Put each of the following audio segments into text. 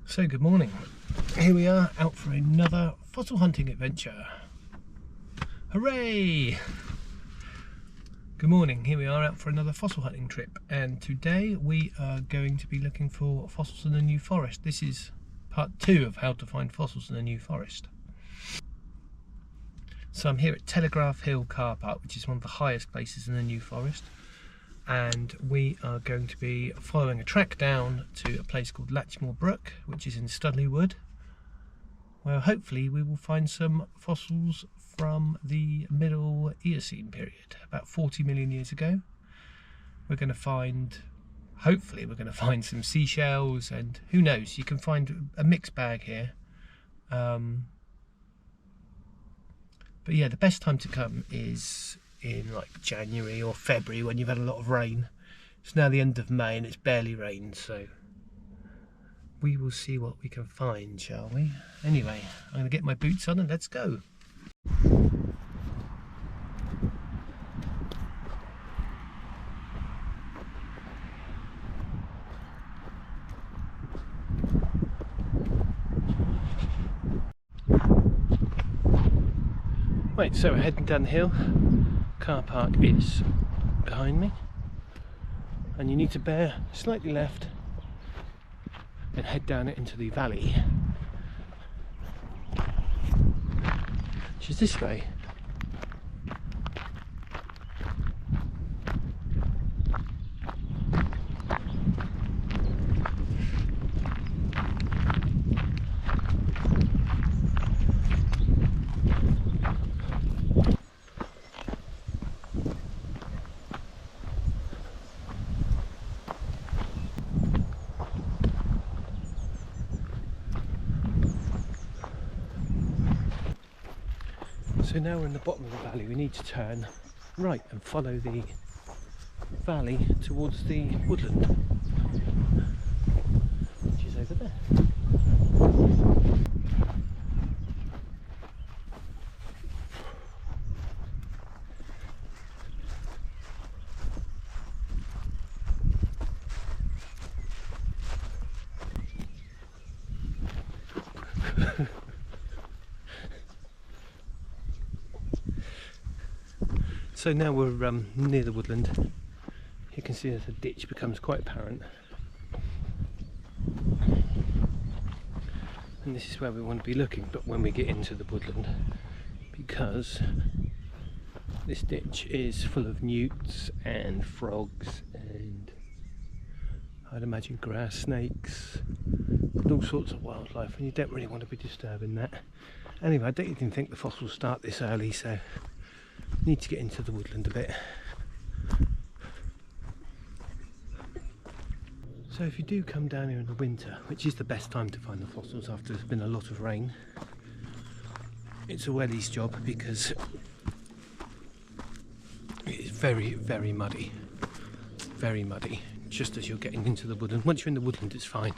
So good morning, here we are out for another fossil hunting adventure. Hooray! Good morning, here we are out for another fossil hunting trip, and today we are going to be looking for fossils in the New Forest. This is part 2 of how to find fossils in the New Forest. So I'm here at Telegraph Hill car park, which is one of the highest places in the New Forest, and we are going to be following a track down to a place called Latchmore Brook, which is in Studley Wood, where hopefully we will find some fossils from the Middle Eocene period, about 40 million years ago. We're going to find, hopefully we're going to find some seashells, and who knows, you can find a mixed bag here. But yeah, the best time to come is in like January or February when you've had a lot of rain. It's now the end of May and it's barely rained, so we will see what we can find, shall we? Anyway, I'm going to get my boots on and let's go. Right, so we're heading down the hill. Car park is behind me, and you need to bear slightly left and head down it into the valley, which is this way. So now we're in the bottom of the valley. We need to turn right and follow the valley towards the woodland, which is over there. So now we're near the woodland. You can see that the ditch becomes quite apparent, and this is where we want to be looking, but when we get into the woodland, because this ditch is full of newts and frogs and I'd imagine grass snakes and all sorts of wildlife, and you don't really want to be disturbing that. Anyway, I don't even think the fossils start this early, so need to get into the woodland a bit. So if you do come down here in the winter, which is the best time to find the fossils after there's been a lot of rain, it's a wellies job because it is very, very muddy. Very muddy, just as you're getting into the woodland. Once you're in the woodland it's fine,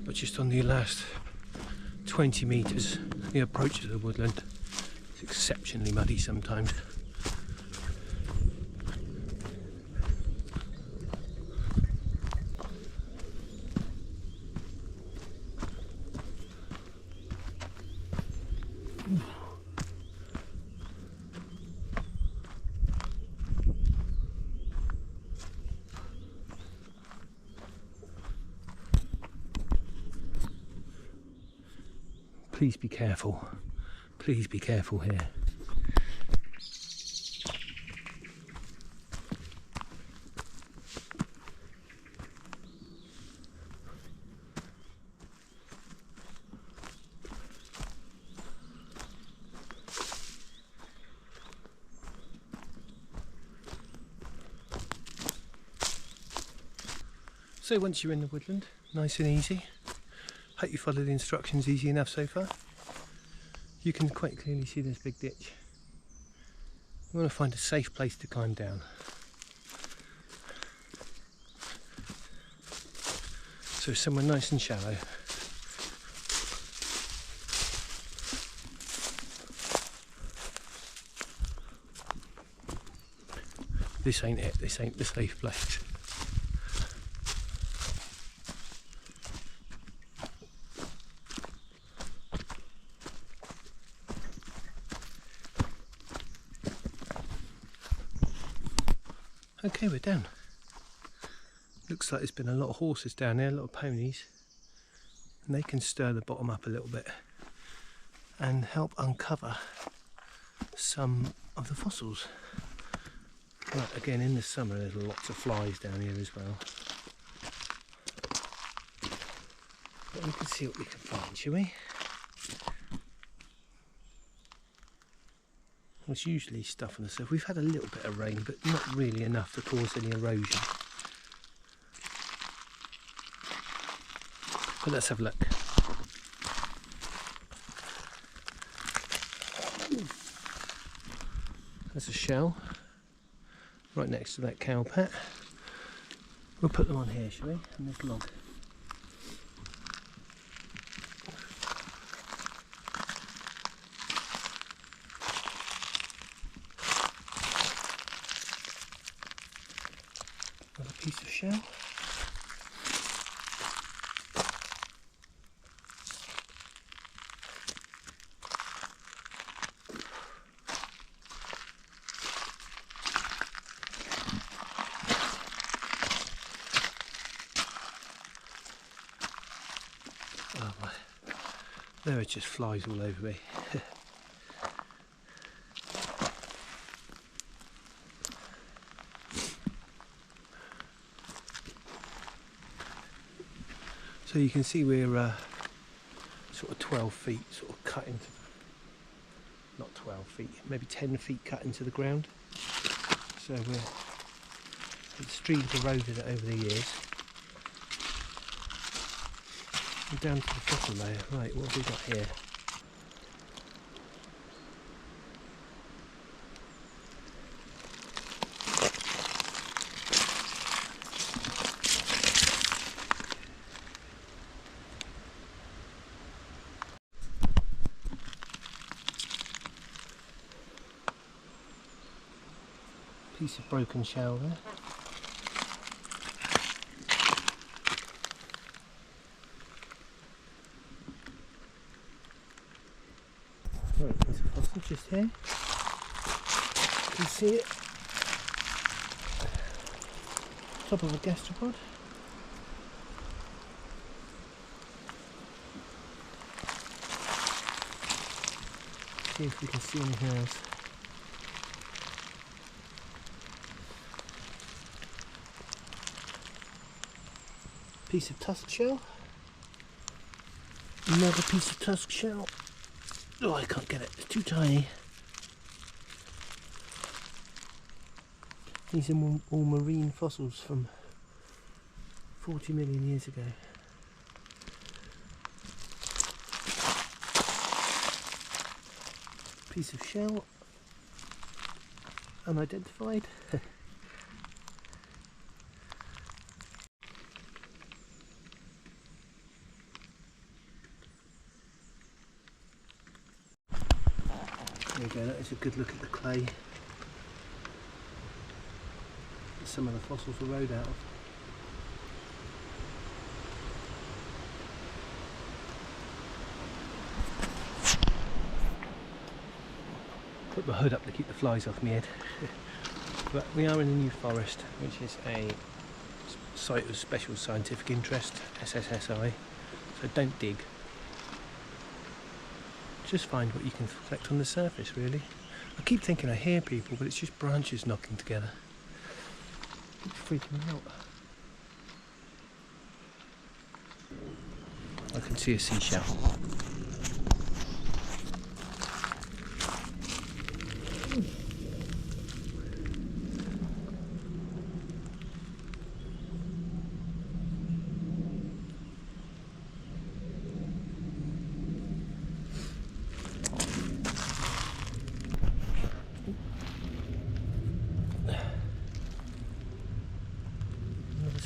but just on the last 20 metres, the approach to the woodland, it's exceptionally muddy sometimes. Please be careful. Please be careful here. So once you're in the woodland, nice and easy. Hope you follow the instructions easy enough so far. You can quite clearly see this big ditch. You want to find a safe place to climb down. So somewhere nice and shallow. This ain't it, this ain't the safe place. Okay, we're down. Looks like there's been a lot of horses down there, a lot of ponies, and they can stir the bottom up a little bit and help uncover some of the fossils. Right, again, in the summer there's lots of flies down here as well. But we can see what we can find, shall we? There's usually stuff on the surface. We've had a little bit of rain, but not really enough to cause any erosion. But let's have a look. There's a shell right next to that cow pat. We'll put them on here, shall we? On this log. Another piece of shell. Oh my, there are just flies all over me. So you can see we're sort of 12 feet sort of cut into, not 12 feet, maybe 10 feet cut into the ground. So the stream's eroded it over the years. And down to the bottom layer. Right, what have we got here? Piece of broken shell there. Right, there's a fossil just here. You can see it. Top of a gastropod. See if we can see anything else. Piece of tusk shell. Another piece of tusk shell. Oh, I can't get it, it's too tiny. These are all marine fossils from 40 million years ago. Piece of shell, unidentified. There we go, that is a good look at the clay that some of the fossils were rode out of. Put my hood up to keep the flies off my head. But we are in the New Forest, which is a site of special scientific interest, SSSI, so don't dig. Just find what you can collect on the surface, really. I keep thinking I hear people, but it's just branches knocking together. It's freaking me out. I can see a seashell.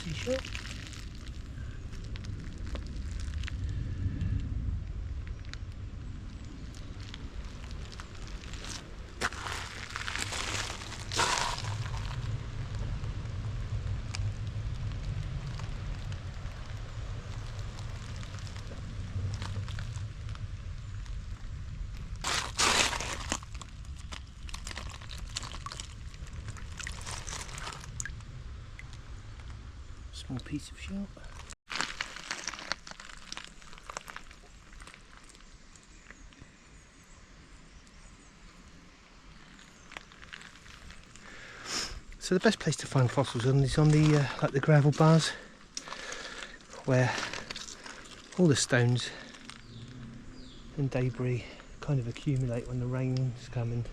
Seashell. Small piece of shell. So the best place to find fossils is on the like the gravel bars, where all the stones and debris kind of accumulate when the rains come and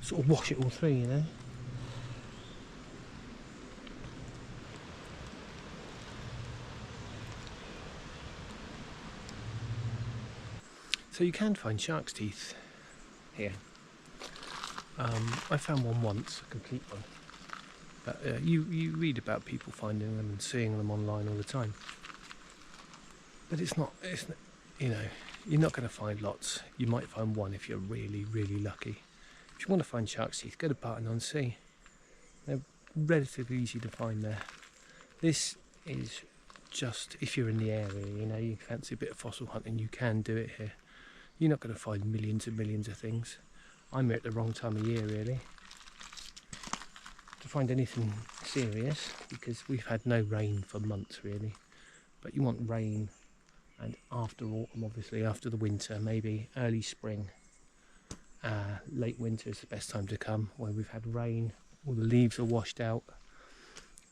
sort of wash it all through, you know. So you can find shark's teeth here. I found one once, a complete one. But you read about people finding them and seeing them online all the time. But it's not, you know, you're not going to find lots. You might find one if you're really, really lucky. If you want to find shark's teeth, go to Barton-on-Sea. They're relatively easy to find there. This is just, if you're in the area, you know, you fancy a bit of fossil hunting, you can do it here. You're not going to find millions and millions of things. I'm here at the wrong time of year, really, to find anything serious, because we've had no rain for months, really. But you want rain, and after autumn, obviously, after the winter, maybe early spring, late winter is the best time to come, where we've had rain, all the leaves are washed out,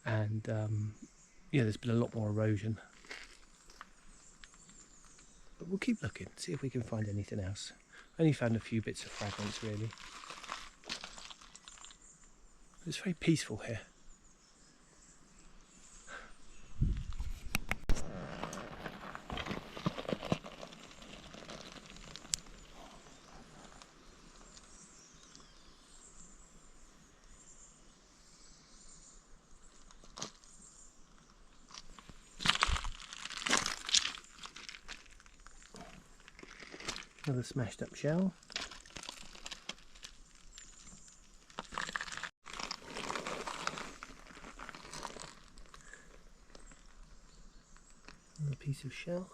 and yeah, there's been a lot more erosion. But we'll keep looking, see if we can find anything else. Only found a few bits of fragments, really. It's very peaceful here. Another smashed up shell. Another piece of shell.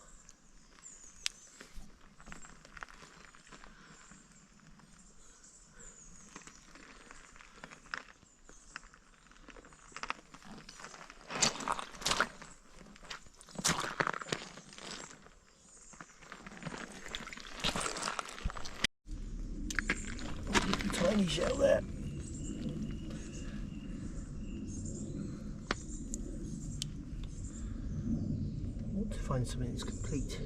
Tiny shell there. I want to find something that's complete.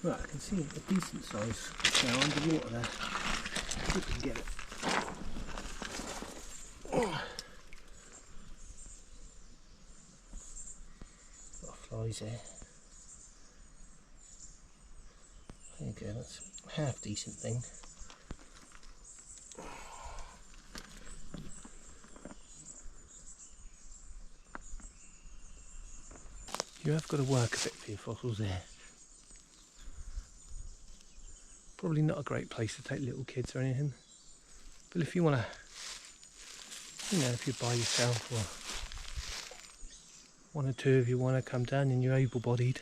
Right, I can see a decent size shell underwater there. If we can get it. Got flies there. There you go, that's a half decent thing. You have got to work a bit for your fossils there. Probably not a great place to take little kids or anything. But if you want to, you know, if you're by yourself or one or two of you want to come down and you're able-bodied,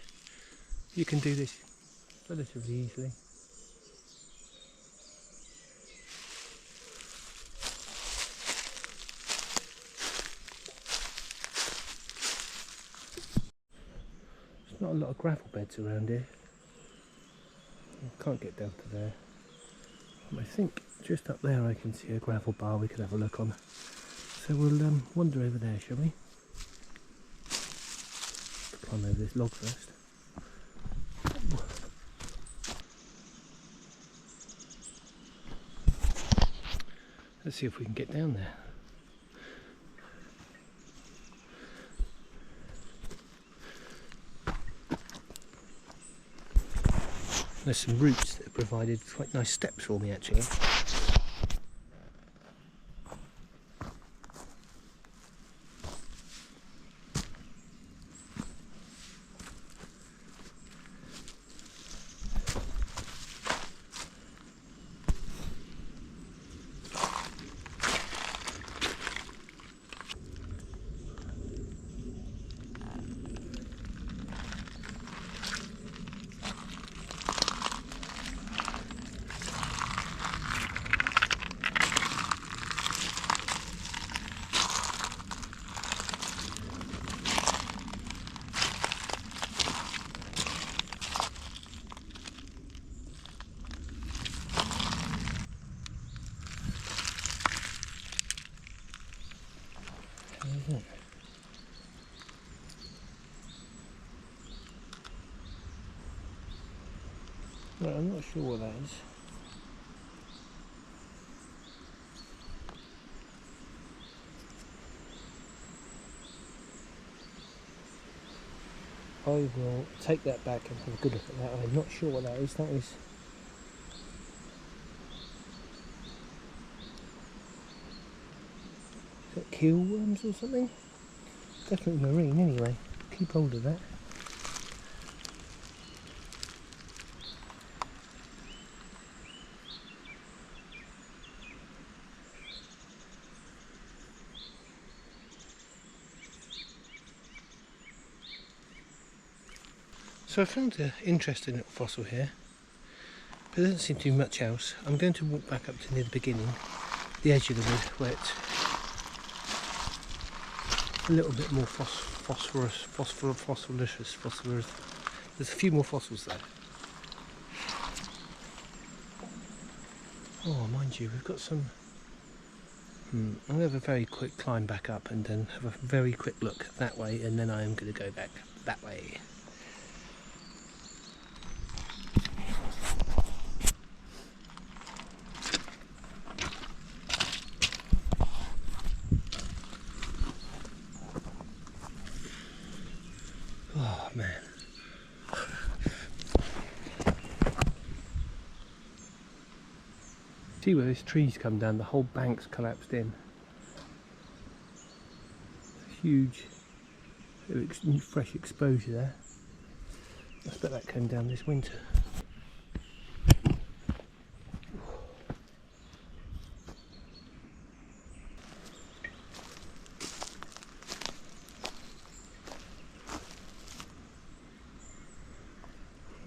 you can do this relatively easily. Not a lot of gravel beds around here. I can't get down to there. I think just up there I can see a gravel bar we could have a look on. So we'll wander over there, shall we? Climb over this log first. Let's see if we can get down there. There's some roots that have provided quite nice steps for me, actually. Right, I'm not sure what that is. I will take that back and have a good look at that. I'm not sure what that is. That is that keel worms or something? Definitely marine anyway. Keep hold of that. So I found an interesting little fossil here, but there doesn't seem to be much else. I'm going to walk back up to near the beginning, the edge of the wood, where it's a little bit more phosphorus. There's a few more fossils there. Oh, mind you, we've got some... I'm going to have a very quick climb back up and then have a very quick look that way, and then I am going to go back that way. Oh man. See where this tree's come down, the whole bank's collapsed in. Huge fresh exposure there. I expect that came down this winter.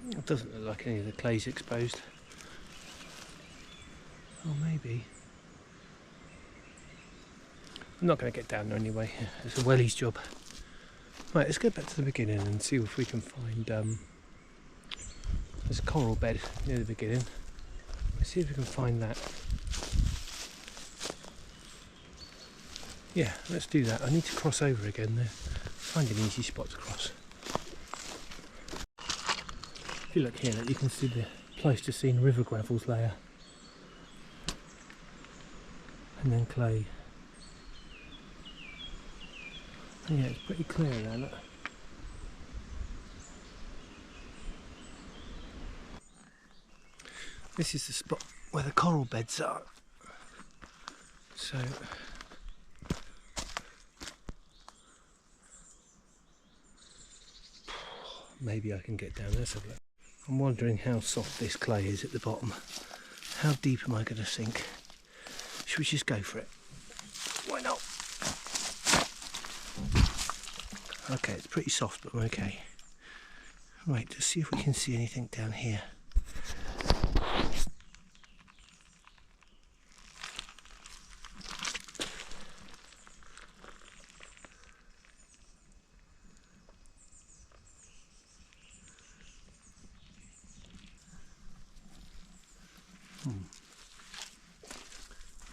It doesn't look like any of the clay's exposed. Oh, maybe. I'm not going to get down there anyway. It's a welly's job. Right, let's go back to the beginning and see if we can find there's a coral bed near the beginning. Let's see if we can find that. Yeah, let's do that. I need to cross over again there. Find an easy spot to cross. If you look here, you can see the Pleistocene river gravels layer. And then clay. And yeah, it's pretty clear around it. This is the spot where the coral beds are. So maybe I can get down there. Let's have a look. I'm wondering how soft this clay is at the bottom. How deep am I going to sink? Should we just go for it? Why not? Okay, it's pretty soft, but I'm okay. Right, let's see if we can see anything down here.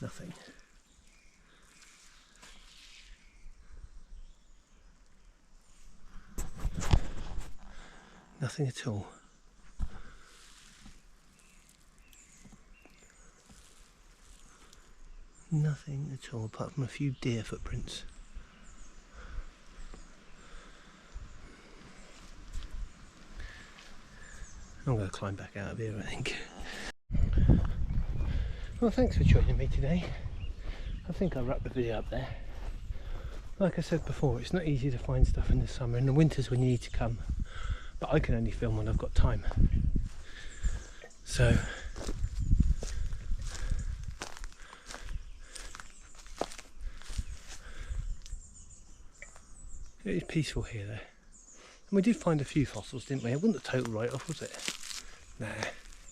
Nothing. Nothing at all. Nothing at all, apart from a few deer footprints. I'm going to climb back out of here, I think. Well, thanks for joining me today. I think I'll wrap the video up there. Like I said before, it's not easy to find stuff in the summer. In the winters when you need to come, but I can only film when I've got time. So it is peaceful here though. And we did find a few fossils, didn't we? It wasn't a total write-off, was it? Nah.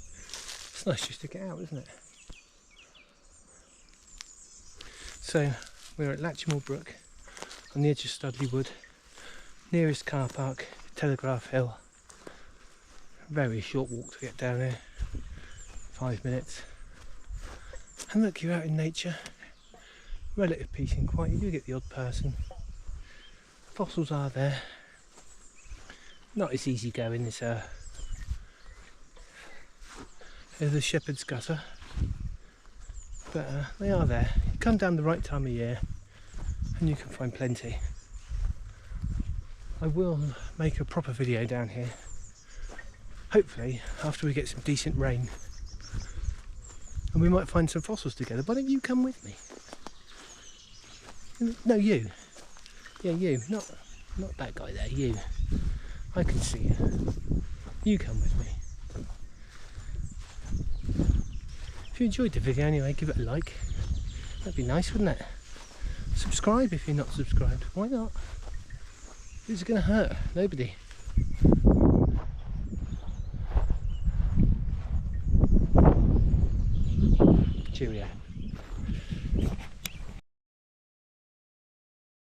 It's nice just to get out, isn't it? So we're at Latchmore Brook on the edge of Studley Wood, nearest car park, Telegraph Hill. Very short walk to get down here, 5 minutes. And look, you're out in nature, relative peace and quiet. You do get the odd person. Fossils are there. Not as easy going as There's the shepherd's gutter, but they are there. You come down the right time of year and you can find plenty. I will make a proper video down here, hopefully after we get some decent rain, and we might find some fossils together. Why don't you come with me? No, you. Yeah, you. Not that guy there, you. I can see you. You come with me. If you enjoyed the video anyway, give it a like. That'd be nice, wouldn't it? Subscribe if you're not subscribed. Why not? Who's it going to hurt? Nobody. Cheerio.